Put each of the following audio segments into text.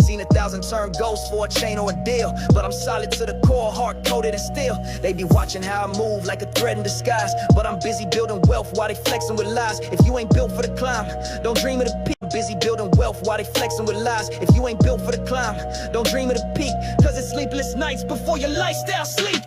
Seen 1,000 turn ghosts for a chain or a deal, but I'm solid to the core, hard coded and steel. They be watching how I move like a threat in disguise, but I'm busy building wealth while they flexing with lies. If you ain't built for the climb, don't dream of the peak. Busy building wealth while they flexing with lies. If you ain't built for the climb, don't dream of the peak, cause it's sleepless nights before your lifestyle sleep.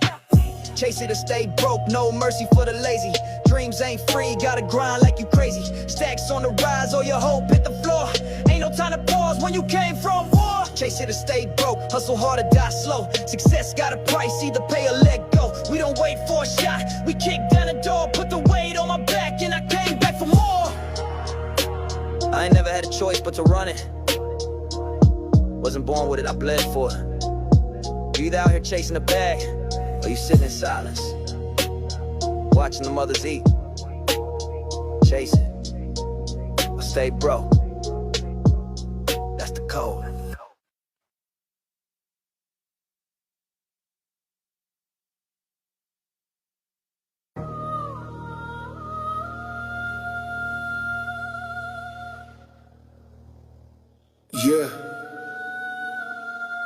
Chase it or stay broke, no mercy for the lazy. Dreams ain't free, gotta grind like you crazy. Stacks on the rise or your hope hit the floor. Ain't no time to pause when you came from war. Chase it or stay broke, hustle hard or die slow. Success got a price, either pay or let go. We don't wait for a shot, we kick down the door. Put the weight on my back and I came back for more. I ain't never had a choice but to run it. Wasn't born with it, I bled for it. You either out here chasing the bag, or you sitting in silence, watching the mothers eat. Chase it, or stay broke. That's the code. Yeah.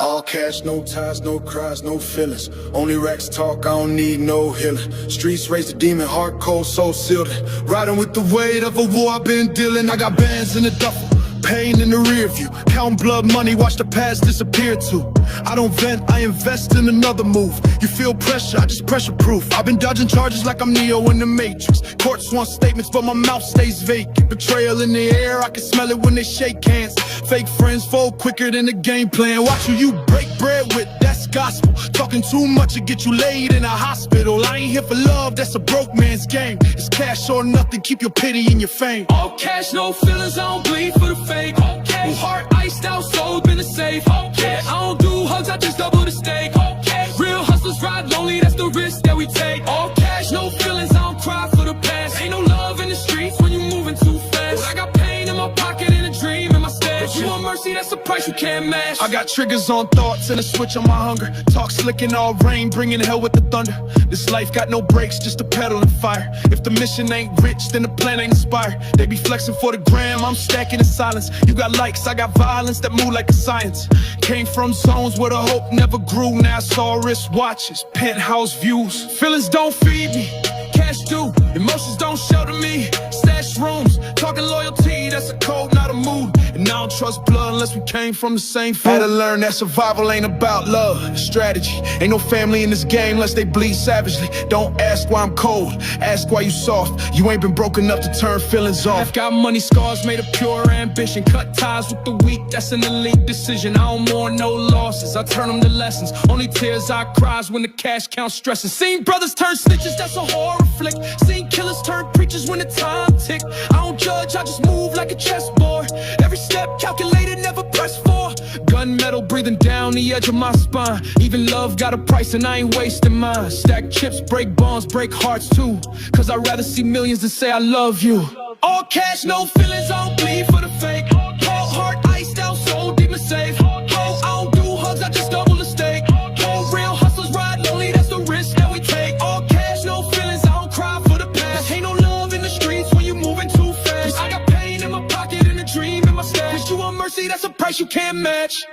All cash, no ties, no cries, no feelings. Only racks talk, I don't need no healing. Streets raise the demon, heart cold, soul sealed. Riding with the weight of a war I've been dealing. I got bands in the duffel, pain in the rear view. Count blood money, watch the past disappear too. I don't vent, I invest in another move. You feel pressure, I just pressure proof. I've been dodging charges like I'm Neo in the Matrix. Courts want statements, but my mouth stays vacant. Betrayal in the air, I can smell it when they shake hands. Fake friends fold quicker than the game plan. Watch who you break bread with, that's gospel. Talking too much will get you laid in a hospital. I ain't here for love, that's a broke man's game. It's cash or nothing, keep your pity in your fame. All cash, no feelings, I don't bleed for the fake. Okay. Heart iced out, soul been a safe. Okay. I don't do hugs, I just double the stake. Okay. Real hustlers ride lonely, that's the risk that we take. All cash, no feelings, I don't cry for the past. Ain't no love in the streets when you moving too fast. I got pain in my pocket and a dream in my stash. You want mercy, that's a price you can't match. I got triggers on thoughts and a switch on my hunger. Talk slick in all rain, bringing hell with the thunder. This life got no brakes, just a pedal and fire. If the mission ain't rich, then the plan ain't inspired. They be flexing for the gram, I'm stacking in silence. You got likes, I got violence that move like a science. Came from zones where the hope never grew. Now it's all wrist watches, penthouse views. Feelings don't feed me, cash do. Emotions don't shelter me, stash rooms. Talking loyalty, that's a code, not a mood. And I don't trust blood unless we came from the same food. Had to learn that survival ain't about love, it's strategy. Ain't no family in this game unless they bleed savagely. Don't ask why I'm cold, ask why you soft. You ain't been broken up to turn feelings off. I've got money scars made of pure ambition. Cut ties with the weak, that's an elite decision. I don't mourn no losses, I turn them to lessons. Only tears I cry is when the cash count stressing. Seen brothers turn snitches, that's a horror flick. Seen killers turn preachers when the time tick. I don't judge, I just move like a chessboard. Every step calculated, never press for. Gunmetal breathing down the edge of my spine. Even love got a price and I ain't wasting mine. Stack chips, break bonds, break hearts too. Cause I'd rather see millions than say I love you. All cash, no feelings, I don't bleed for the fake. Cold heart, iced out, soul demon safe. Oh, I don't do hugs, I just double the stake. Oh, real hustlers ride lonely, that's the risk that we take. All cash, no feelings, I don't cry for the past. Ain't no love in the streets when you moving too fast. I got pain in my pocket and a dream in my stash. You want mercy, that's a price you can't match.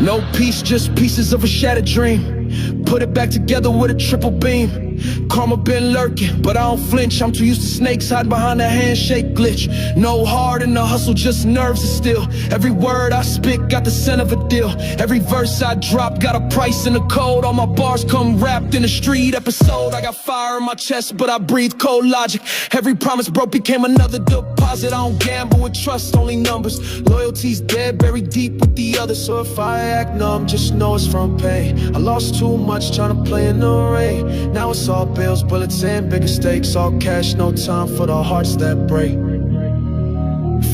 No peace, just pieces of a shattered dream. Put it back together with a triple beam. Karma been lurking, but I don't flinch. I'm too used to snakes hide behind a handshake glitch. No heart in the hustle, just nerves are still. Every word I spit got the scent of a deal. Every verse I drop got a price and a code. All my bars come wrapped in a street episode. I got fire in my chest, but I breathe cold logic. Every promise broke became another deposit. I don't gamble with trust, only numbers. Loyalty's dead, buried deep with the others. So if I act numb, just know it's from pain. I lost too much trying to play in the rain. Now it's all bills, bullets, and bigger stakes. All cash, no time for the hearts that break.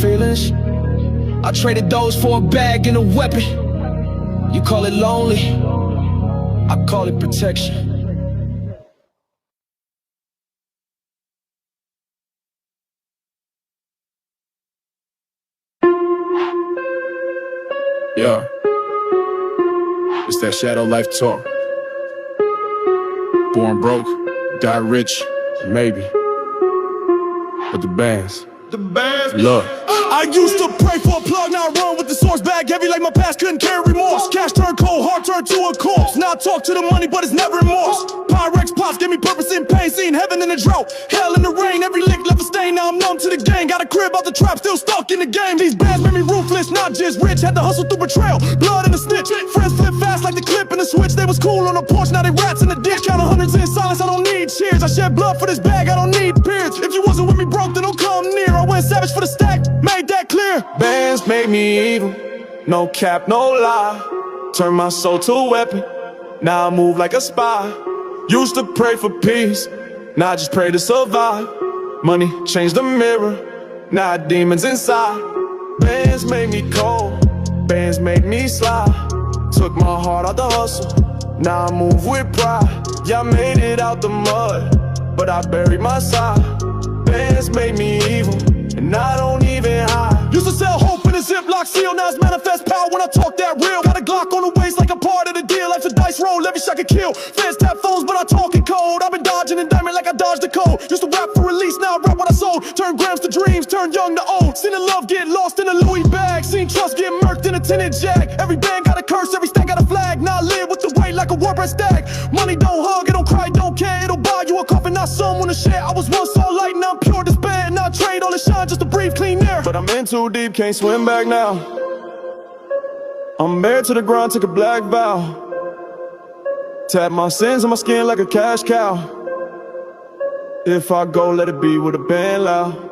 Feelings, I traded those for a bag and a weapon. You call it lonely, I call it protection. Yeah, it's that shadow life talk. Born broke, die rich, maybe. But the bands, look. I used to pray for a plug, now I run with the source bag heavy like my past couldn't carry remorse. Cash turned cold, heart turned to a corpse. Now I talk to the money, but it's never remorse. Pyrex pops give me purpose in pain, seeing heaven in the drought, hell in the rain. Every lick left a stain, now I'm numb to the game. Got a crib out the trap, still stuck in the game. These bands made me ruthless, not just rich. Had to hustle through betrayal, blood in the snitch. Friends flip fast like the clip in the switch. They was cool on the porch, now they rats in the ditch. Counting hundreds in silence, I don't need cheers. I shed blood for this bag, I don't need peers. If you wasn't with me broke, then don't come near. I went savage for the stack, made that clear. Bands made me evil, no cap, no lie. Turn my soul to a weapon, now I move like a spy. Used to pray for peace, now I just pray to survive. Money changed the mirror, now demons inside. Bands made me cold, bands made me slide. Took my heart out the hustle, now I move with pride. Yeah, I made it out the mud, but I buried my side. Bands made me evil, and I don't even hide. Used to sell hope in a Ziploc seal, now it's manifest power when I talk that real. Got a Glock on the waist like a part of the deal. Life's a dice roll, every shot can kill. Feds tap phones, but I talk in code. I've been dodging and diamond like I dodged the code. Used to rap for release, now I rap what I sold. Turn grams to dreams, turn young to old. Seen the love get lost in a Louis bag, seen trust get murked in a tinted jag. Every band got a curse, every stack got a flag. Now I live with the weight like a WordPress stack. Money don't hug, it don't cry, it don't care. It'll buy you a coffin, not someone to share. I was once all light, now I'm pure despair. Now I trade all the shine just to breathe clean air. But I'm in too deep, can't swim back now. I'm married to the grind, took a black vow. Tap my sins on my skin like a cash cow. If I go, let it be with a band loud.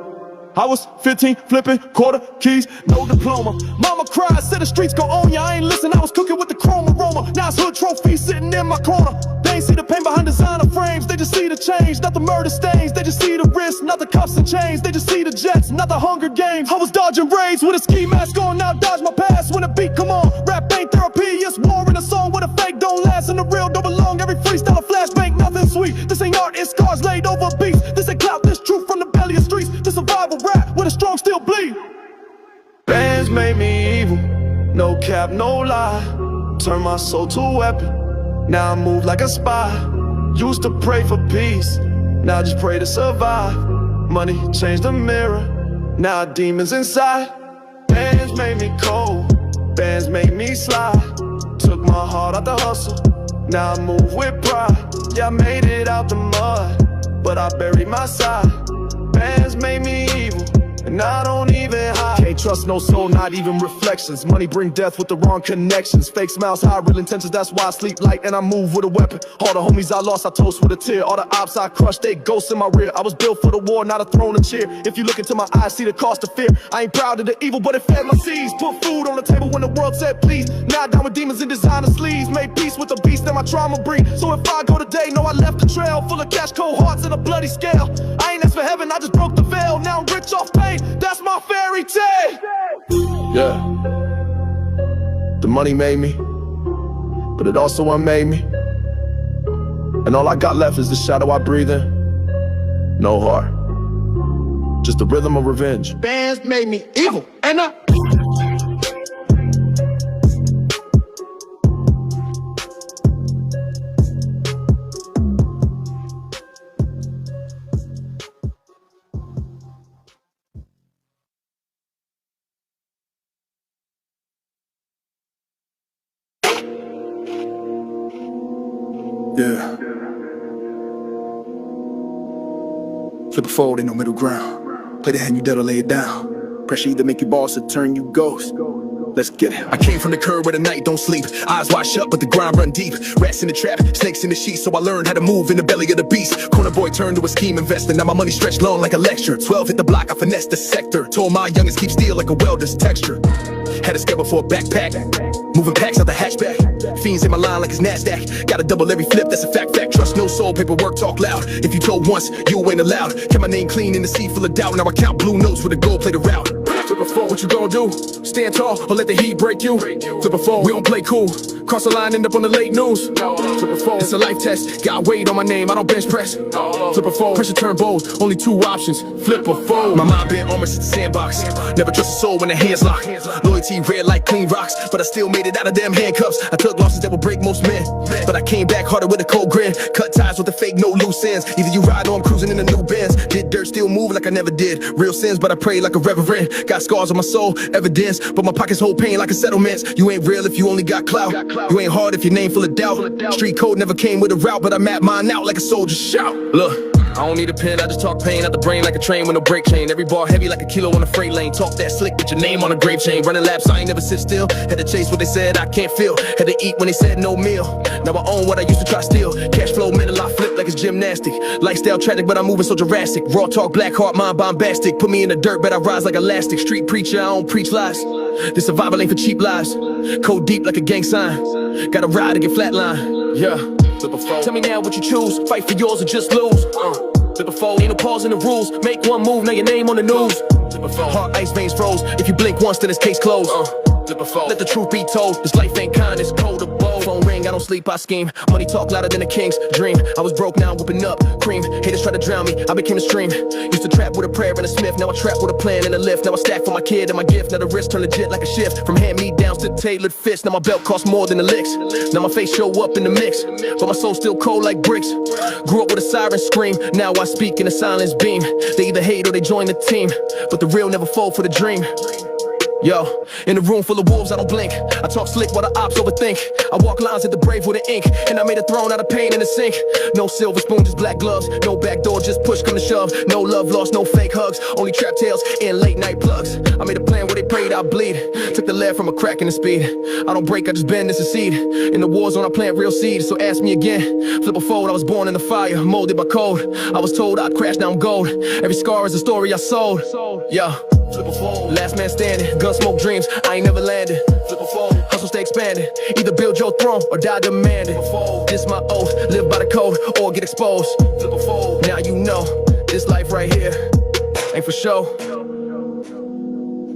I was 15, flipping quarter keys, no diploma. Mama cried, said the streets go on ya. I ain't listen, I was cooking with the chrome aroma. Now it's hood trophies sitting in my corner. They ain't see the pain behind designer frames. They just see the change, not the murder stains. They just see the wrist, not the cuffs and chains. They just see the jets, not the Hunger Games. I was dodging raids with a ski mask on. Now dodge my past when the beat come on. Rap ain't therapy, it's war in a song where the fake don't last and the real don't belong. Every freestyle a flashbang, nothing sweet. This ain't art, it's scars laid over beats. This ain't clout, this truth from the belly of streets. This survival rap where the strong still bleed. Bands made me evil, no cap, no lie. Turn my soul to a weapon, now I move like a spy. Used to pray for peace, now I just pray to survive. Money changed the mirror, now demons inside. Bands made me cold, bands made me slide. Took my heart out the hustle, now I move with pride. Yeah, I made it out the mud, but I buried my side. Bands made me evil, and I don't even hide. Can't trust no soul, not even reflections. Money bring death with the wrong connections. Fake smiles, high real intentions, that's why I sleep light and I move with a weapon. All the homies I lost, I toast with a tear. All the ops I crushed, they ghosts in my rear. I was built for the war, not a throne and cheer. If you look into my eyes, see the cost of fear. I ain't proud of the evil, but it fed my seeds. Put food on the table when the world said please. Now down with demons in designer sleeves. Made peace with the beast that my trauma breed. So if I go today, know I left a trail full of cash, cold hearts, and a bloody scale. I ain't asked for heaven, I just broke the veil. Now I'm rich off pain, that's my fairy tale. Yeah, the money made me, but it also unmade me. And all I got left is the shadow I breathe in. No heart, just the rhythm of revenge. Bands made me evil, and I yeah. Flip a fold, ain't no middle ground. Play the hand you dead or lay it down. Pressure either make you boss or turn you ghost. Let's get it. I came from the curb where the night don't sleep. Eyes wide shut, but the grind run deep. Rats in the trap, snakes in the sheets. So I learned how to move in the belly of the beast. Corner boy turned to a scheme investor. Now my money stretched long like a lecture. 12 hit the block, I finessed the sector. Told my youngest keep steel like a welder's texture. Had a schedule for a backpack. Moving packs out the hatchback. Fiends in my line like it's NASDAQ. Gotta double every flip, that's a fact. Trust no soul, paperwork talk loud. If you told once, you ain't allowed. Kept my name clean in the sea full of doubt. Now I count blue notes with a gold plated route. Flip a phone, what you gonna do? Stand tall or let the heat break you? Flip a phone, we don't play cool. cross the line, end up on the late news. Flip a fold, it's a life test. Got weight on my name, I don't bench press. Flip a fold, pressure turn bold. Only two options, flip or fold. My mind been armor since the sandbox. Never trust a soul when the hands lock. Loyalty red like clean rocks, but I still made it out of them handcuffs. I took losses that would break most men, but I came back harder with a cold grin. Cut ties with the fake, no loose ends. Either you ride or I'm cruising in a new Benz. Did dirt, still move like I never did. Real sins, but I pray like a reverend. Got scars on my soul, evidence, but my pockets hold pain like a settlement. You ain't real if you only got clout. You ain't hard if your name full of doubt. Street code never came with a route, but I map mine out like a soldier shout. Look, I don't need a pen, I just talk pain out the brain like a train with no brake chain. Every bar heavy like a kilo on a freight lane. Talk that slick with your name on a grave chain. Running laps, I ain't never sit still. Had to chase what they said I can't feel. Had to eat when they said no meal. Now I own what I used to try steal. Cash flow mental, I flip like it's gymnastic. Lifestyle tragic, but I'm moving so Jurassic. Raw talk, black heart, mind bombastic. Put me in the dirt, but I rise like elastic. Street preacher, I don't preach lies. This survival ain't for cheap lies. Code deep like a gang sign. Gotta ride to get flatline. Yeah. Flip a fold. Tell me now what you choose. Fight for yours or just lose. Flip a fold. Ain't no pause in the rules. Make one move, now your name on the news. Flip a fold. Heart ice veins froze. If you blink once, then it's case closed. Flip a fold. Let the truth be told. This life ain't kind, it's cold or bold. Phone ring, I don't sleep, I scheme. Money talk louder than a king's dream. I was broke, now I'm whooping up cream. Haters try to drown me, I became a stream. Used to trap with a prayer and a smith. Now I trap with a plan and a lift. Now I stack for my kid and my gift. Now the wrist turn legit like a shift. From hand-me-downs to tailored fist. Now my belt costs more than the licks. Now my face show up in the mix, but my soul still cold like bricks. Grew up with a siren scream. Now I speak in a silence beam. They either hate or they join the team, but the real never fall for the dream. Yo, in a room full of wolves, I don't blink. I talk slick while the ops overthink. I walk lines at the brave with an ink, and I made a throne out of pain in the sink. No silver spoon, just black gloves. No back door, just push come to shove. No love lost, no fake hugs. Only trap tails and late night plugs. I made a plan where they prayed I bleed. Took the lead from a crack in the speed. I don't break, I just bend and succeed. In the war zone, I plant real seeds. So ask me again. Flip a fold, I was born in the fire, molded by code. I was told I'd crash, now I'm gold. Every scar is a story I sold. Yeah. Flip a fold. Last man standing, gun smoke dreams, I ain't never landed. Flip a fold. Hustle stay expanding, either build your throne or die demanding. Flip a fold. This my oath, live by the code or get exposed. Flip a fold. Now you know, this life right here ain't for show.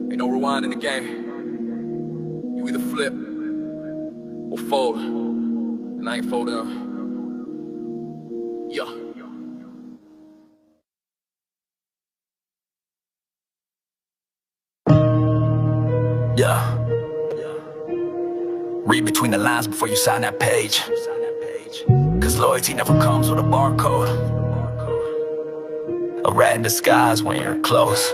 Ain't no rewind in the game. You either flip or fold, and I ain't folding up. Yeah. Yeah. Read between the lines before you sign that page. Cause loyalty never comes with a barcode. A rat in disguise when you're close.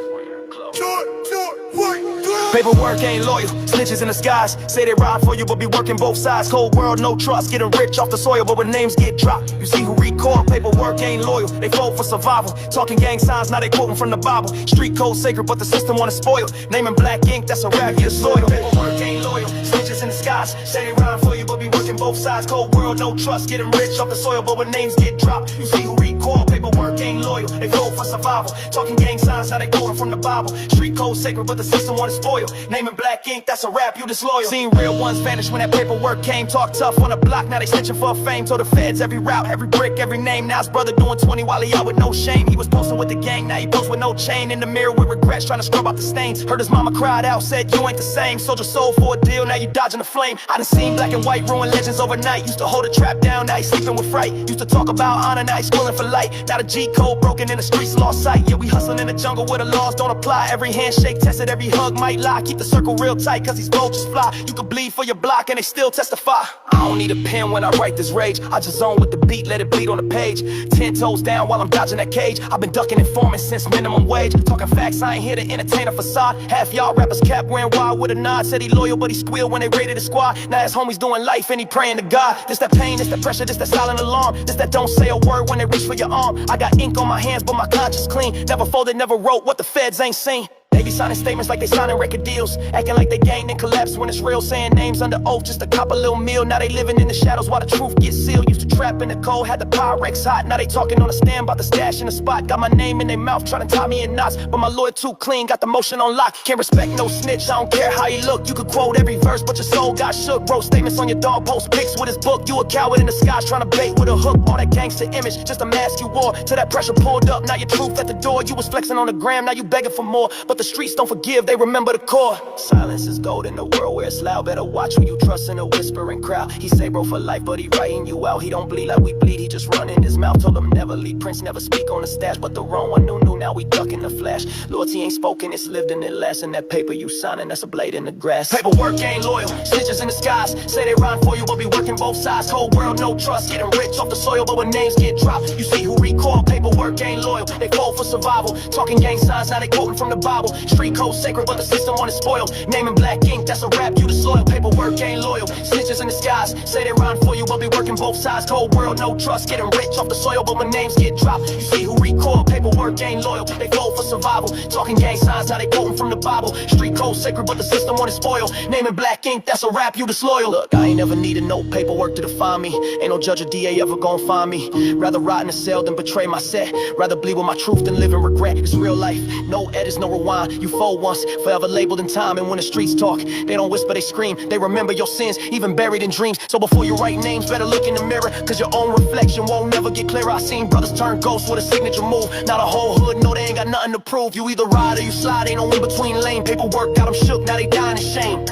Paperwork ain't loyal, snitches in the skies. Say they ride for you, but be working both sides. Cold world, no trust, getting rich off the soil, but when names get dropped, you see who recoil. Paperwork ain't loyal, they fold for survival. Talking gang signs, now they quoting from the Bible. Street code sacred, but the system wanna spoil. Naming black ink, that's a rap, you're soil. Paperwork ain't loyal, snitches in the skies. Say they ride for you, but be working both sides. Cold world, no trust, getting rich off the soil, but when names get dropped, you see who recoil. Paperwork ain't loyal, they fold for survival. Talking gang signs, now they quoting from the Bible. Street code sacred, but the system wanna spoil. Naming black ink, that's a rap, you disloyal. Seen real ones vanish when that paperwork came. Talk tough on the block, now they snitching for fame. Told the feds every route, every brick, every name. Now his brother doing 20 while he out with no shame. He was posting with the gang, now he posts with no chain. In the mirror with regrets, trying to scrub out the stains. Heard his mama cried out, said you ain't the same. Sold your soul for a deal, now you dodging the flame. I done seen black and white ruin legends overnight. Used to hold a trap down, now he sleeping with fright. Used to talk about honor, now he schooling for light. Now the G code broken in the streets, lost sight. Yeah, we hustling in the jungle where the laws don't apply. Every handshake tested, every hug might lie. Keep the circle real tight, cause these vultures fly. You can bleed for your block and they still testify. I don't need a pen when I write this rage. I just zone with the beat, let it bleed on the page. 10 toes down while I'm dodging that cage. I've been ducking informants since minimum wage. Talking facts, I ain't here to entertain a facade. Half y'all rappers cap wearing wild with a nod. Said he loyal but he squealed when they raided the squad. Now his homies doing life and he praying to God. This that pain, this that pressure, this that silent alarm. This that don't say a word when they reach for your arm. I got ink on my hands but my conscience clean. Never folded, never wrote what the feds ain't seen. They be signing statements like they signing record deals, acting like they gained and collapsed when it's real, saying names under oath just to cop a little meal. Now they living in the shadows while the truth gets sealed. Used to trap in the cold, had the Pyrex hot. Now they talking on the stand about the stash in the spot. Got my name in their mouth, trying to tie me in knots, but my lawyer too clean, got the motion on lock. Can't respect no snitch, I don't care how you look. You could quote every verse, but your soul got shook. Wrote statements on your dog, post pics with his book. You a coward in the skies, trying to bait with a hook. All that gangster image, just a mask you wore. Till that pressure pulled up, now your truth at the door. You was flexing on the gram, now you begging for more. But the streets don't forgive, they remember the core. Silence is gold in a world where it's loud. Better watch who you trust in a whispering crowd. He say bro for life, but he writing you out. He don't bleed like we bleed, he just running his mouth. Told him never lead, Prince never speak on the stash. But the wrong one knew, now we duck in the flash. Loyalty ain't spoken, it's lived and it lasts. And that paper you signing, that's a blade in the grass. Paperwork ain't loyal, snitches in the skies. Say they rhyme for you, but be working both sides. Cold world, no trust, getting rich off the soil. But when names get dropped, you see who recoil. Paperwork ain't loyal, they fold for survival. Talking gang signs, now they quoting from the Bible. Street code sacred, but the system want it spoiled. Naming black ink, that's a rap, you the soil. Paperwork ain't loyal, snitches in the skies. Say they rhyme for you, but be working both sides. Cold world, no trust, getting rich off the soil. But when names get dropped, you see who recoil. Paperwork ain't loyal, they fold for survival. Talking gang signs, now they quoting from the Bible. Street code sacred, but the system want it spoiled. Naming black ink, that's a rap, you disloyal. Look, I ain't never needed no paperwork to define me. Ain't no judge or DA ever gon' find me. Rather rot in a cell than betray my set. Rather bleed with my truth than live in regret. It's real life, no edits, no rewind. You fold once, forever labeled in time. And when the streets talk, they don't whisper, they scream. They remember your sins, even buried in dreams. So before you write names, better look in the mirror, cause your own reflection won't never get clearer. I seen brothers turn ghosts with a signature move. Now the whole hood know they ain't got nothing to prove. You either ride or you slide, ain't no in between lane. Paperwork got them shook, now they dying in shame.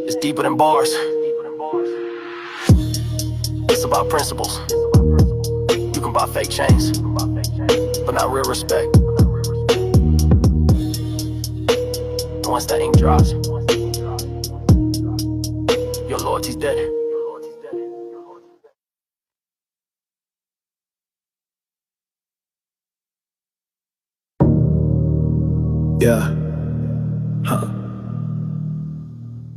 It's deeper than bars. It's about principles. You can buy fake chains, but not real respect. Once that ink drops, your loyalty's dead. Yeah.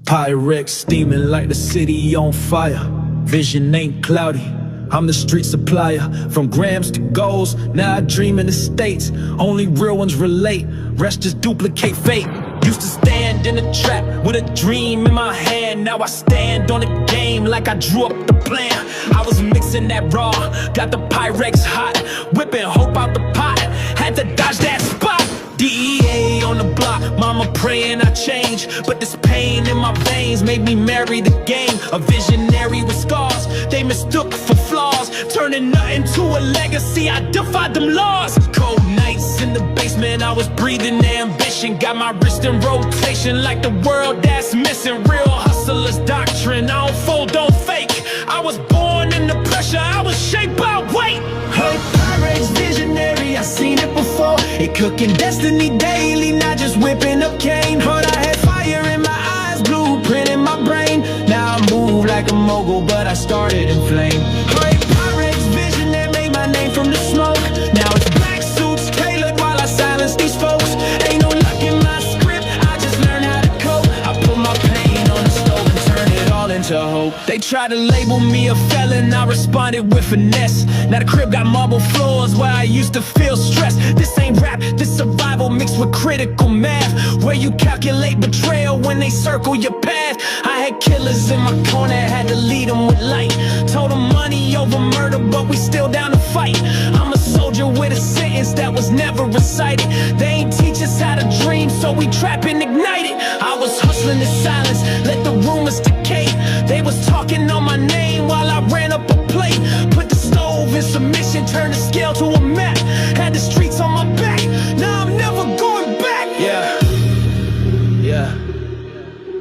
Pyrex steaming like the city on fire. Vision ain't cloudy, I'm the street supplier. From grams to goals, now I dream in the States. Only real ones relate, rest just duplicate fate. Used to stand in a trap with a dream in my hand. Now I stand on the game like I drew up the plan. I was mixing that raw, got the Pyrex hot, whipping hope out the pot. Had to dodge that spot. DEA on the block, mama praying I change. But this pain in my veins made me marry the game. A visionary with scars, they mistook for flaws. Turning nothing to a legacy, I defied them laws. Cold nights in the basement, I was breathing ambition. Got my wrist in rotation like the world that's missing. Real hustlers doctrine, I don't fold, don't fake. I was born in the pressure, I was shaped by weight. Hey, Pyrex visionary, I seen it before. It cooking destiny daily, not just whipping up cane. But I had fire in my eyes, blueprint in my brain. Now I move like a mogul, but I started in flame. Hey, Pyrex vision that made my name from the smoke. Now it's black suits tailored while I silence these folks. Ain't no luck in my script, I just learned how to cope. I put my pain on the stove and turn it all into hope. They tried to label me a felon, I responded with finesse. Now the crib got marble floors where I used to feel stressed. This ain't rap, this survival mixed with critical math, where you calculate betrayal when they circle your path. I had killers in my corner, had to lead them with light. Told them money over murder, but we still down to fight. I'm a soldier with a sentence that was never recited. They ain't teach us how to dream, so we trap and ignite it. I was hustling in silence, let the rumors decay. They was talking on my name while I ran up a plate. Put the stove in submission, turned the scale to a map. Had the streets on my back, now I'm never going back. Yeah.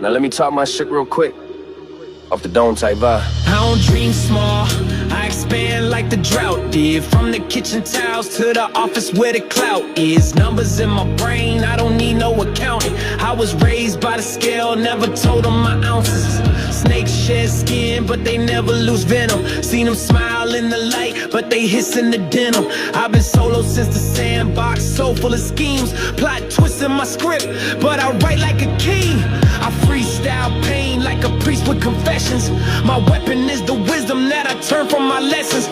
Now let me talk my shit real quick. Off the dome type vibe. I don't dream small, I expand like the drought did. From the kitchen towels to the office where the clout is. Numbers in my brain, I don't need no accounting. I was raised by the scale, never told them my ounces. Snakes shed skin, but they never lose venom. Seen them smile in the light, but they hiss in the denim. I've been solo since the sandbox, so full of schemes. Plot twists in my script, but I write like a king. I freestyle pain like a priest with confessions. My weapon is the wisdom that I turn from my lessons.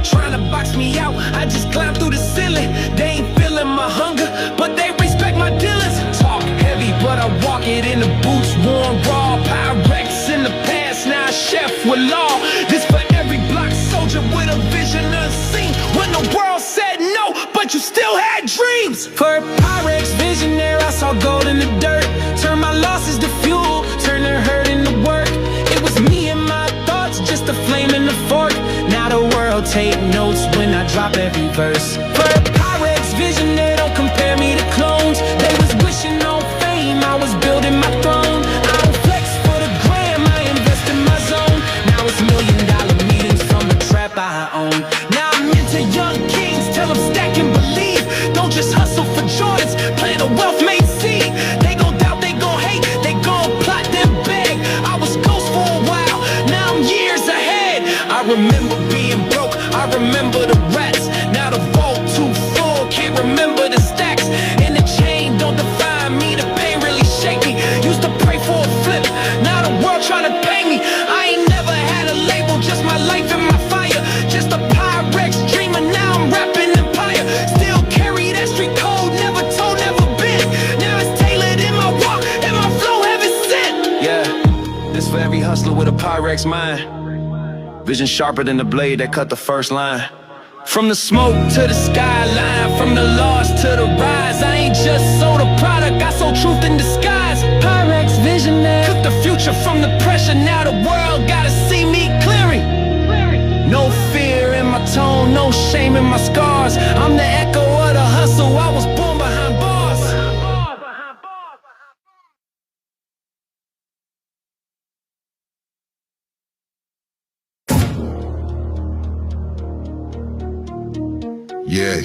Trying to box me out, I just climb through the ceiling. They ain't feeling my hunger, but they respect my dealings. Talk heavy, but I walk it in the boots, worn raw. Pyrex in the past, now a chef with law. This for every block soldier with a vision unseen. When the world said no, but you still had dreams. For a Pyrex visionary, I saw gold in the dirt. Turn my losses to fuel, turn the hurt into work. It was me and my thoughts, just a flame in the fork. Now the world take notes when I drop every verse. For a Pyrex visionary, don't compare me to clones. They trying to pay me. I ain't never had a label, just my life and my fire. Just a Pyrex dreamer, now I'm rapping Empire. Still carry that street code, never told, never been. Now it's tailored in my walk, and my flow heaven sent. Yeah, this for every hustler with a Pyrex mind. Vision sharper than the blade that cut the first line. From the smoke to the skyline, from the loss to the rise. I ain't just sold a product, I sold truth in disguise. Pyrex visionary, took the future from the pressure. Now the world gotta see me clearing. No fear in my tone, no shame in my scars. I'm the echo of the hustle, I was born behind bars. Yeah.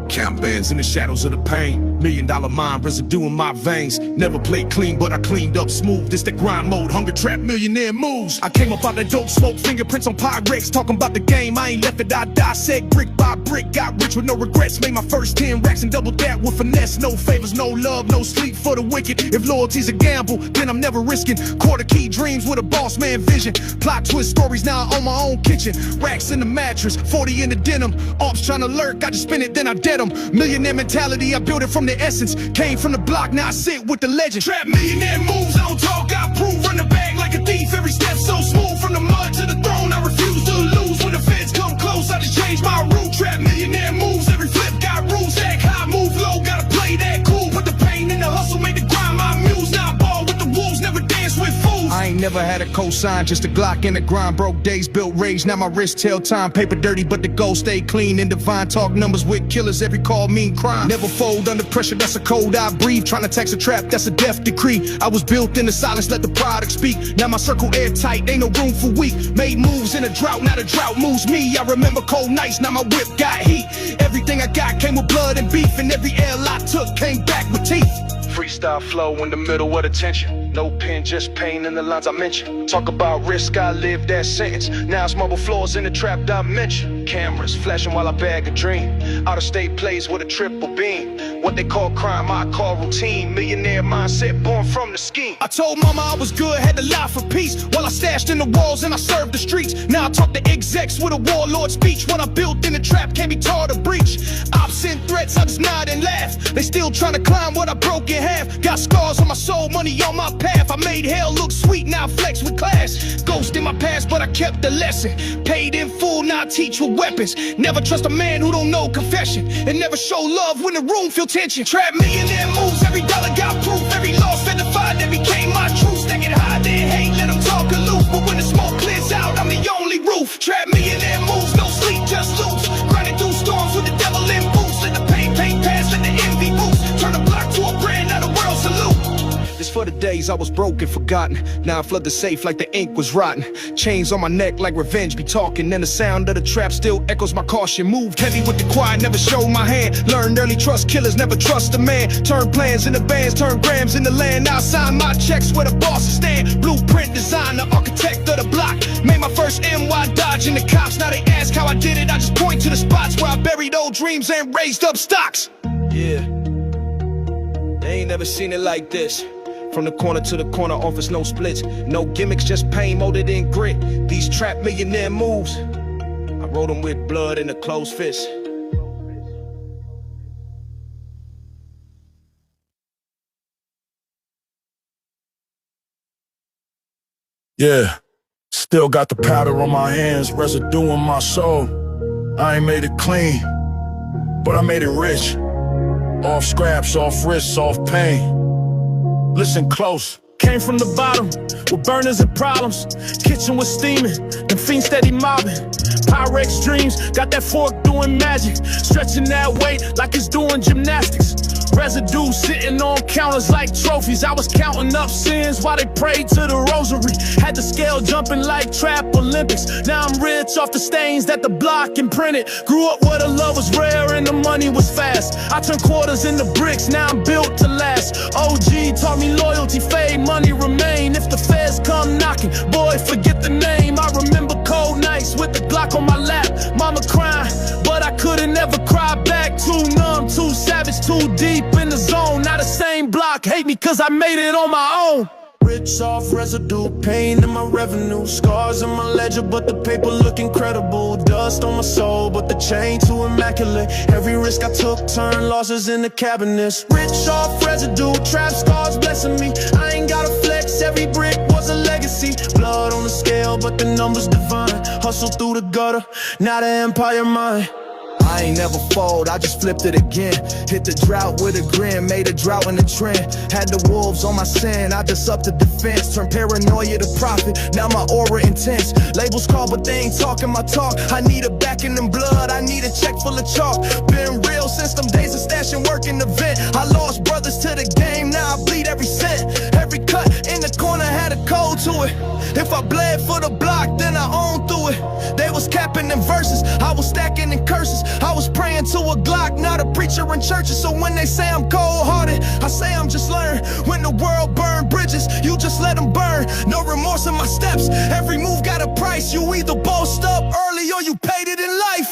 Count bands in the shadows of the pain. $1 million mind, residue in my veins. Never played clean, but I cleaned up smooth. This that grind mode, hunger trap, millionaire moves. I came up out that dope smoke, fingerprints on Pyrex. Talking about the game, I ain't left it, I dissect brick by brick. Got rich with no regrets, made my first 10 racks and doubled that with finesse. No favors, no love, no sleep for the wicked. If loyalty's a gamble, then I'm never risking. Quarter key dreams with a boss man vision. Plot twist stories, now I own my own kitchen. Racks in the mattress, 40 in the denim. Ops trying to lurk, I just spin it, then I dead them. Millionaire mentality, I built it from the essence. Came from the block, now I sit with the legend. Trap millionaire moves, I don't talk, I prove. Run the bag like a thief, every step so smooth. From the mud to the throne, I refuse to lose. When the feds come close, I just change my route. Trap millionaire moves, every flip got rules. Act high, move low, gotta play that cool. Put the pain in the hustle, make the grind my muse. Now I ball with the wolves, never dance with fools. I ain't never had a cosign, just a Glock in the grind. Broke days, built rage, now my wrist tell time. Paper dirty, but the goal stay clean. In divine talk numbers with killers, every call mean crime. Never fold under pressure, that's a code I breathe. Trying to tax a trap, that's a death decree. I was built in the silence, let the product speak. Now my circle airtight, ain't no room for weak. Made moves in a drought, now the drought moves me. I remember cold nights, now my whip got heat. Everything I got came with blood and beef, and every L I took came back with teeth. Freestyle flow in the middle of the tension. No pen, just pain in the lines I mentioned. Talk about risk, I lived that sentence. Now it's marble floors in the trap dimension. Cameras flashing while I bag a dream. Out of state plays with a triple beam. What they call crime, I call routine. Millionaire mindset born from the scheme. I told mama I was good, had to lie for peace. While I stashed in the walls and I served the streets. Now I talk to execs with a warlord speech. What I built in the trap can't be taught to breach. Ops and threats, I just nod and laugh. They still trying to climb what I broke in half. Got scars on my soul, money on my path. I made hell look sweet, now I flex with class. Ghost in my past, but I kept the lesson. Paid in full, now I teach with weapons. Never trust a man who don't know confession. And never show love when the room feel tension. Trap millionaire moves, every dollar got proof. Every loss fed the fire that became my truth. Stack it high, then hate, let them talk aloof. But when the smoke clears out, I'm the only roof. Trap millionaire moves, no sleep, just loose. Grinding through storms with the devil in boots. Let the pain pass, let the envy boost. Turn the block to a brand, now the world salute. This for the days I was broke and forgotten. Now I flood the safe like the ink was rotten. Chains on my neck like revenge be talking. And the sound of the trap still echoes my caution. Moved heavy with the quiet, never showed my hand. Learned early trust killers, never trust a man. Turn plans into bands, turn grams into land. Now I sign my checks where the bosses stand. Blueprint designer, architect of the block. Made my first NY dodging the cops. Now they ask how I did it, I just point to the spots where I buried old dreams and raised up stocks. Yeah, they ain't never seen it like this. From the corner to the corner, office no splits. No gimmicks, just pain molded in grit. These trap millionaire moves, I wrote them with blood and a closed fist. Yeah, still got the powder on my hands, residue in my soul. I ain't made it clean, but I made it rich. Off scraps, off risks, off pain. Listen close. Came from the bottom, with burners and problems. Kitchen was steaming, them fiends steady mobbing. Pyrex dreams, got that fork doing magic. Stretching that weight like it's doing gymnastics. Residue sitting on counters like trophies. I was counting up sins while they prayed to the rosary. Had the scale jumping like Trap Olympics. Now I'm rich off the stains that the block imprinted. Grew up where the love was rare and the money was fast. I turned quarters into bricks, now I'm built to last. OG taught me loyalty, fade, money remain. If the feds come knocking, boy, forget the name. I remember cold nights with the Glock on my lap. Mama crying, but I couldn't ever cry back. Too numb, too savage, too deep in the zone. Not the same same block hate me cause I made it on my own. Rich off residue, pain in my revenue, scars in my ledger, but the paper look incredible. Dust on my soul, but the chain too immaculate. Every risk I took turned losses into cabinets. Rich off residue, trap scars blessing me. I ain't gotta flex, every brick was a legacy. Blood on the scale, but the numbers divine. Hustle through the gutter, now the empire mine. I ain't never fold, I just flipped it again. Hit the drought with a grin, made a drought in a trend. Had the wolves on my sin, I just upped the defense. Turned paranoia to profit, now my aura intense. Labels call, but they ain't talking my talk. I need a backing in blood, I need a check full of chalk. Been real since them days of stashing work in the vent. I lost brothers to the game, now I bleed every cent. Every cut in the corner had a code to it. If I bled for the block, then I owned through it. They was capping in verses, I was stacking in curses. I was praying to a Glock, not a preacher in churches. So when they say I'm cold-hearted, I say I'm just learned. When the world burned bridges, you just let them burn. No remorse in my steps, every move got a price. You either boast up early or you paid it in life.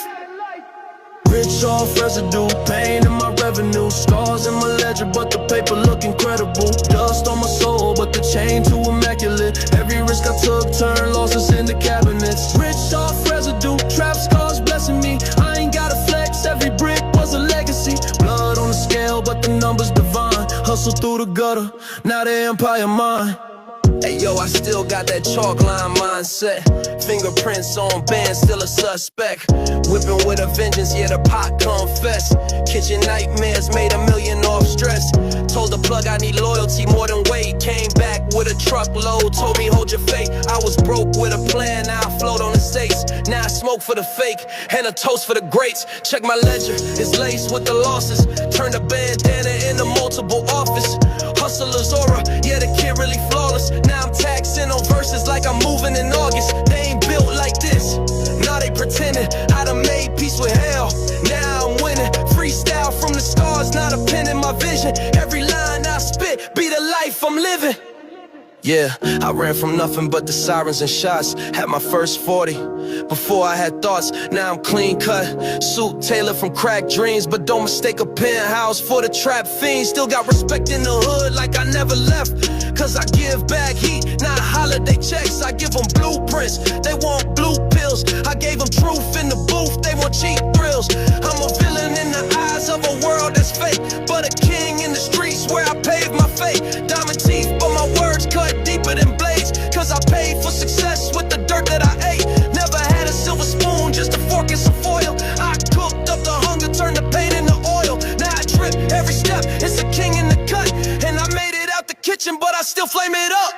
Rich off residue, pain in my revenue, scars in my ledger, but the paper look incredible. Dust on my soul, but the chain too immaculate. Every risk I took turned losses into cabinets. Rich off residue, trap scars blessing me. I ain't gotta flex, every brick was a legacy. Blood on the scale, but the numbers divine. Hustle through the gutter, now the empire mine. Hey yo, I still got that chalk line mindset. Fingerprints on band, still a suspect. Whipping with a vengeance, yeah, the pot confess. Kitchen nightmares, made $1 million off stress. Told the plug I need loyalty more than weight. Came back with a truckload, told me hold your faith. I was broke with a plan, now I float on the stakes. Now I smoke for the fake, and a toast for the greats. Check my ledger, it's laced with the losses. Turn the bandana into multiple office. Hustler's aura, yeah, the kid really flawless. Now I'm taxing on verses like I'm moving in August. They ain't built like this, now they pretending I done made peace with hell. Now I'm winning, freestyle from the stars, not a pen in my vision. Every line I spit be the life I'm living. Yeah, I ran from nothing but the sirens and shots. Had my first 40 before I had thoughts. Now I'm clean cut, suit tailored from cracked dreams. But don't mistake a penthouse for the trap fiend. Still got respect in the hood like I never left. Cause I give back heat, not holiday checks. I give them blueprints, they want blue pills. I gave them truth in the booth, they want cheap thrills. I'm a villain in the eyes of a world that's fake, but a king in the streets where I paved my fate. Diamond teeth, but my words cut deeper than blades. Cause I paid for success with the dirt that I ate. Never had a silver spoon, just a fork and some foil. I cooked up the hunger, turned the pain into oil. Now I drip every step, it's a king in the cut. And I made it out the kitchen, but I still flame it up.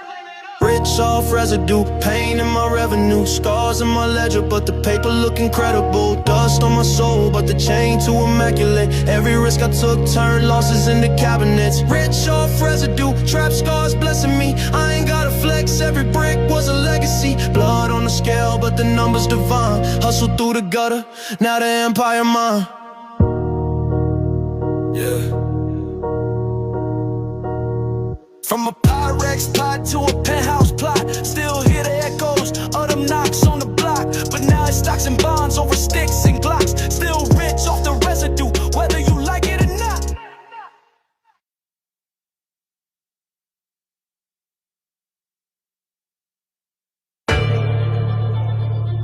Rich off residue, pain in my revenue, scars in my ledger, but the paper look incredible. Dust on my soul, but the chain too immaculate. Every risk I took turned losses into cabinets. Rich off residue, trap scars blessing me. I ain't gotta flex, every brick was a legacy. Blood on the scale, but the numbers divine. Hustle through the gutter, now the empire mine. Yeah. From a Pyrex pot to a penthouse plot, still hear the echoes of them knocks on the block. But now it's stocks and bonds over sticks and glocks. Still rich off the residue, whether you like it or not.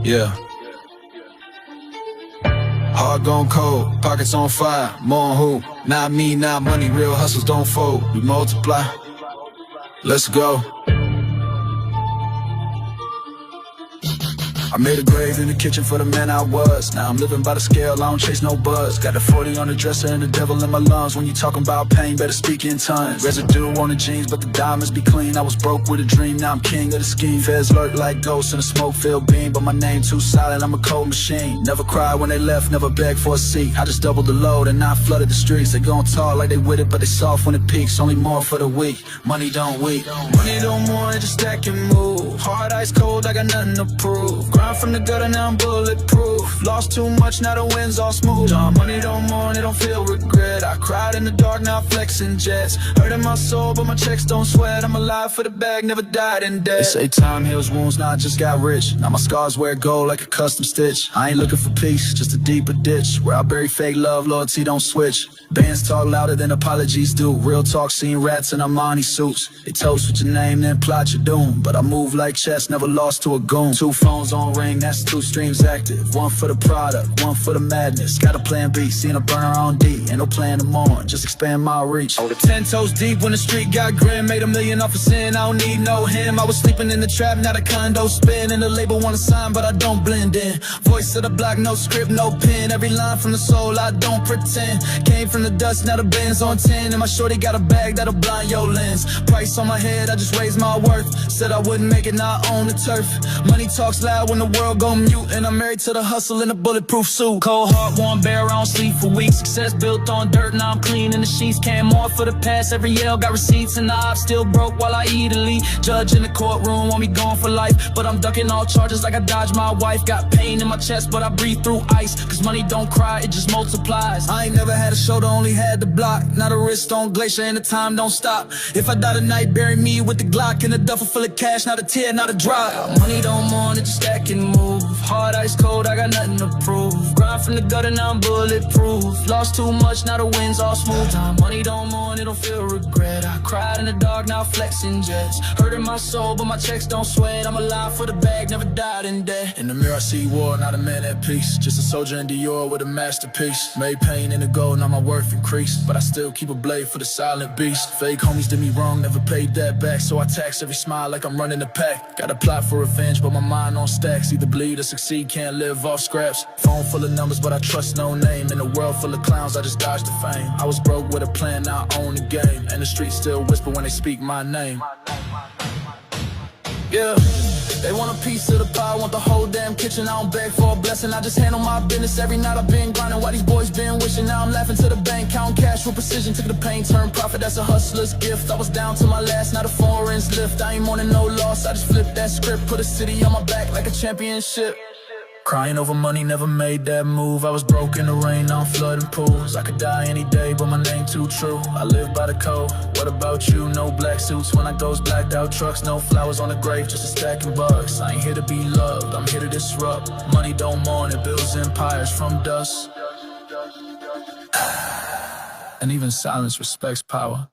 Yeah. Hard gone cold, pockets on fire, more on who? Not me, not money, real hustles don't fold, we multiply. Let's go. I made a grave in the kitchen for the man I was. Now I'm living by the scale, I don't chase no buzz. Got the 40 on the dresser and the devil in my lungs. When you talking about pain, better speak in tongues. Residue on the jeans, but the diamonds be clean. I was broke with a dream, now I'm king of the scheme. Feds lurk like ghosts in a smoke-filled beam, but my name too silent, I'm a cold machine. Never cried when they left, never begged for a seat. I just doubled the load and now I flooded the streets. They gon' talk like they with it, but they soft when it peaks. Only more for the weak, money don't weak. Money don't want it, just stack and move. Hard ice cold, I got nothing to prove. Grind from the gutter, now I'm bulletproof. Lost too much, now the winds all smooth. Money don't mourn, it don't feel regret. I cried in the dark, now I'm flexing jets. Hurting my soul, but my checks don't sweat. I'm alive for the bag, never died in debt. They say time heals wounds, now I just got rich. Now my scars wear gold like a custom stitch. I ain't looking for peace, just a deeper ditch where I bury fake love, loyalty don't switch. Bands talk louder than apologies do. Real talk, seeing rats in Armani suits. They toast with your name, then plot your doom. But I move like chess, never lost to a goon. 2 phones on ring, that's 2 streams active. 1 for the product, 1 for the madness. Got a plan B, seen a burner on D. Ain't no plan to mourn, just expand my reach. 10 toes deep when the street got grim. Made $1 million off of sin, I don't need no him. I was sleeping in the trap, now the condo spin. And the label wanna sign, but I don't blend in. Voice of the block, no script, no pen. Every line from the soul, I don't pretend. Came from the dust, now the Benz on 10. And my shorty got a bag that'll blind your lens. Price on my head, I just raised my worth. Said I wouldn't make it, now I own the turf. Money talks loud when the world go mute. And I'm married to the hustle in a bulletproof suit. Cold heart, warm bear, I don't sleep for weeks. Success built on dirt, now I'm clean in the sheets. Came on for the past, every Yale got receipts. And the op still broke while I eat elite. Judge in the courtroom, want me gone for life. But I'm ducking all charges like I dodged my wife. Got pain in my chest, but I breathe through ice. Cause money don't cry, it just multiplies. I ain't never had a shoulder, only had the block. Now the wrist on glacier and the time don't stop. If I die tonight, bury me with the Glock. In a duffel full of cash, not a tear, not a drop. Money don't mourn, it just stack and move. Hard ice cold, I got nothing to prove. Grind from the gutter, now I'm bulletproof. Lost too much, now the winds all smooth. Money don't mourn, it don't feel regret. I cried in the dark, now flexing jets. Hurting my soul, but my checks don't sweat. I'm alive for the bag, never died in debt. In the mirror I see war, not a man at peace. Just a soldier in Dior with a masterpiece. Made pain in the gold, now my worth increased. But I still keep a blade for the silent beast. Fake homies did me wrong, never paid that back. So I tax every smile like I'm running the pack. Got a plot for revenge, but my mind on stacks. Either bleed or succeed, can't live off scraps. Phone full of numbers, but I trust no name. In a world full of clowns, I just dodged the fame. I was broke with a plan, now I own the game. And the streets still whisper when they speak my name. Yeah, they want a piece of the pie, want the whole damn kitchen. I don't beg for a blessing, I just handle my business. Every night I've been grinding, why these boys been wishing. Now I'm laughing to the bank, counting cash with precision. Took the pain, turned profit, that's a hustler's gift. I was down to my last, now the foreign's lift. I ain't mourning no loss, I just flipped that script. Put a city on my back like a championship. Crying over money, never made that move. I was broke in the rain, now I'm flooding pools. I could die any day, but my name too true. I live by the code, what about you? No black suits when I goes blacked out trucks. No flowers on the grave, just a stack of bucks. I ain't here to be loved, I'm here to disrupt. Money don't mourn, it builds empires from dust. And even silence respects power.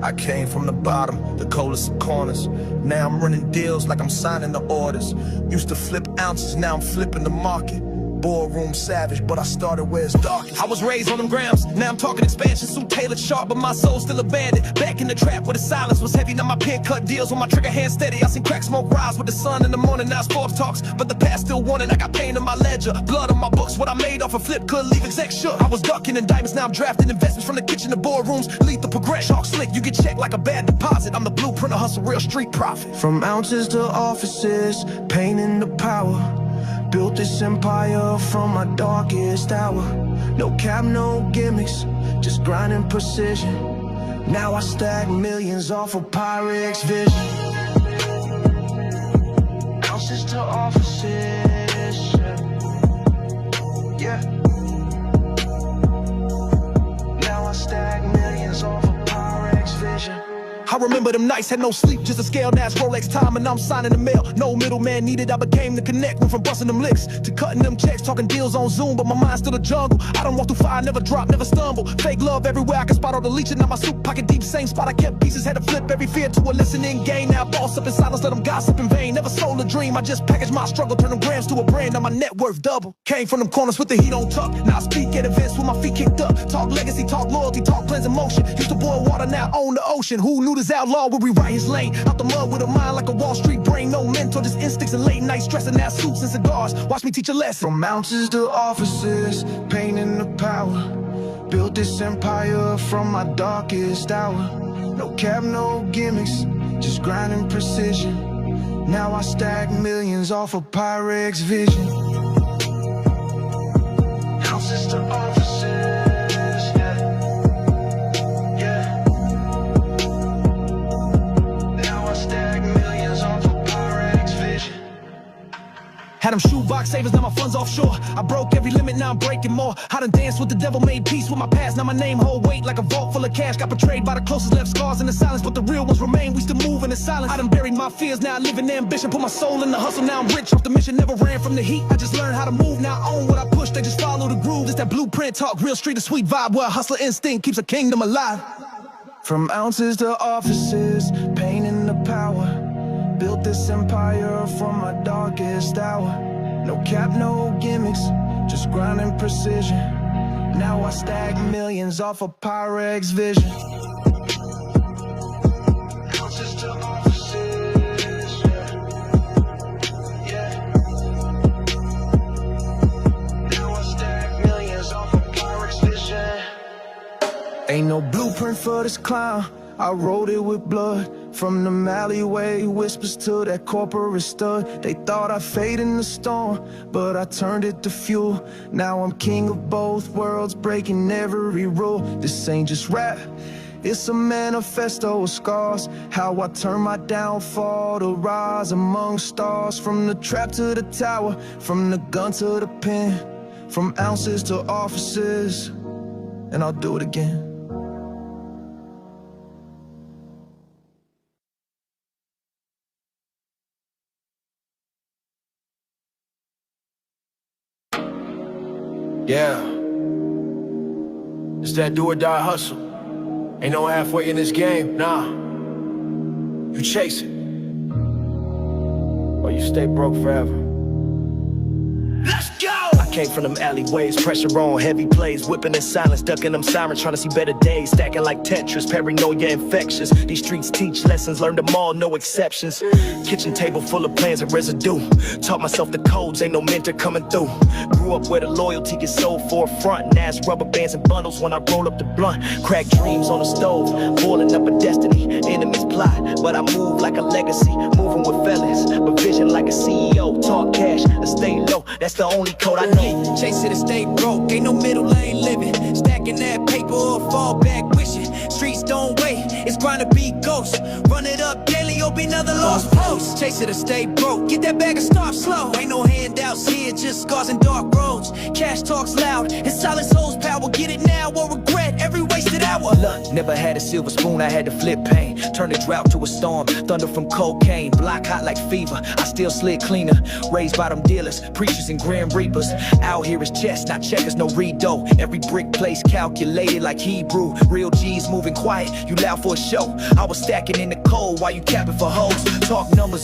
I came from the bottom, the coldest of corners. Now I'm running deals like I'm signing the orders. Used to flip ounces, now I'm flipping the market. Boardroom savage, but I started where it's darkest. I was raised on them grams, now I'm talking expansion. Suit tailored sharp, but my soul's still abandoned. Back in the trap where the silence was heavy. Now my pen cut deals with my trigger hand steady. I seen crack smoke rise with the sun in the morning. Now it's Forbes talks, but the past still wanting. I got pain in my ledger, blood on my books. What I made off a flip could leave exec shook. I was ducking indictments, now I'm drafting investments from the kitchen to boardrooms. Lethal progression, chalk slick, you get checked like a bad deposit. I'm the blueprint of hustle, real street profit. From ounces to offices, pain in the power. Built this empire from my darkest hour. No cap, no gimmicks, just grinding precision. Now I stack millions off of Pyrex vision. Ounces to offices, yeah. Now I stack millions off of Pyrex vision. I remember them nights, had no sleep, just a scale Nash Rolex time, and I'm signing the mail. No middleman needed, I became the connect. Went from busting them licks to cutting them checks, talking deals on Zoom, but my mind's still a jungle. I don't walk through fire, never drop, never stumble. Fake love everywhere, I can spot all the leeching. Now my suit pocket deep, same spot I kept pieces. Had to flip every fear to a listening game. Now boss up in silence, let them gossip in vain. Never sold a dream, I just packaged my struggle, turn them grams to a brand. Now my net worth double. Came from them corners with the heat on tuck. Now I speak at events with my feet kicked up. Talk legacy, talk loyalty, talk cleanse emotion. Used to boil water, now own the ocean. Who knew this outlaw would rewrite his lane? Out the mud with a mind like a Wall Street brain. No mentor, just instincts and late night stressing. Now suits and cigars, watch me teach a lesson. From ounces to offices, pain in the power. Built this empire from my darkest hour. No cap, no gimmicks, just grinding precision. Now I stack millions off of Pyrex vision. Ounces Had them shoebox savers, now my funds offshore. I broke every limit, now I'm breaking more. I done danced with the devil, made peace with my past. Now my name hold weight like a vault full of cash. Got betrayed by the closest, left scars in the silence, but the real ones remain. We still moving in silence. I done buried my fears, now I live in ambition. Put my soul in the hustle, now I'm rich off the mission. Never ran from the heat, I just learned how to move. Now I own what I push, they just follow the groove. It's that blueprint talk, real street, a sweet vibe where a hustler instinct keeps a kingdom alive. From ounces to offices, pain in the power. Built this empire from my darkest hour. No cap, no gimmicks, just grind and precision. Now I stack millions off of Pyrex vision. Ounces to offices, yeah. Now I stack millions off of Pyrex vision. Ain't no blueprint for this clown, I wrote it with blood. From the alleyway whispers to that corporate stud. They thought I'd fade in the storm, but I turned it to fuel. Now I'm king of both worlds, breaking every rule. This ain't just rap, it's a manifesto of scars. How I turn my downfall to rise among stars. From the trap to the tower, from the gun to the pen, from ounces to offices, and I'll do it again. Yeah, it's that do or die hustle. Ain't no halfway in this game, nah. You chase it, or you stay broke forever. Let's go! I came from them alleyways, pressure on, heavy plays, whipping in silence, ducking them sirens, trying to see better days, stacking like Tetris, paranoia infectious. These streets teach lessons, learned them all, no exceptions. Kitchen table full of plans and residue. Taught myself the codes, ain't no mentor coming through. Grew up where the loyalty gets sold for a front, and ass rubber bands and bundles when I roll up the blunt. Crack dreams on the stove, boiling up a destiny. Enemies plot, but I move like a legacy, moving with fellas, but vision like a CEO. Talk cash, and stay low, that's the only code I know. Chase it and stay broke, ain't no middle lane living. Stacking that paper or fall back wishing. Streets don't wait, it's grind to be ghost. Run it up daily, you'll be another lost post. Chase it or stay broke, get that bag and start slow. Ain't no handouts here, just scars and dark roads. Cash talks loud, and silence holds power. Get it now or regret every wasted hour. Look, never had a silver spoon, I had to flip pain. Turn a drought to a storm, thunder from cocaine. Block hot like fever, I still slid cleaner. Raised by them dealers, preachers and grim reapers. Out here is chess, not checkers, no redo. Every brick place calculated like Hebrew. Real G's moving quiet, you loud for a show. I was stacking in the cold while you capping for hoes. Talk numbers.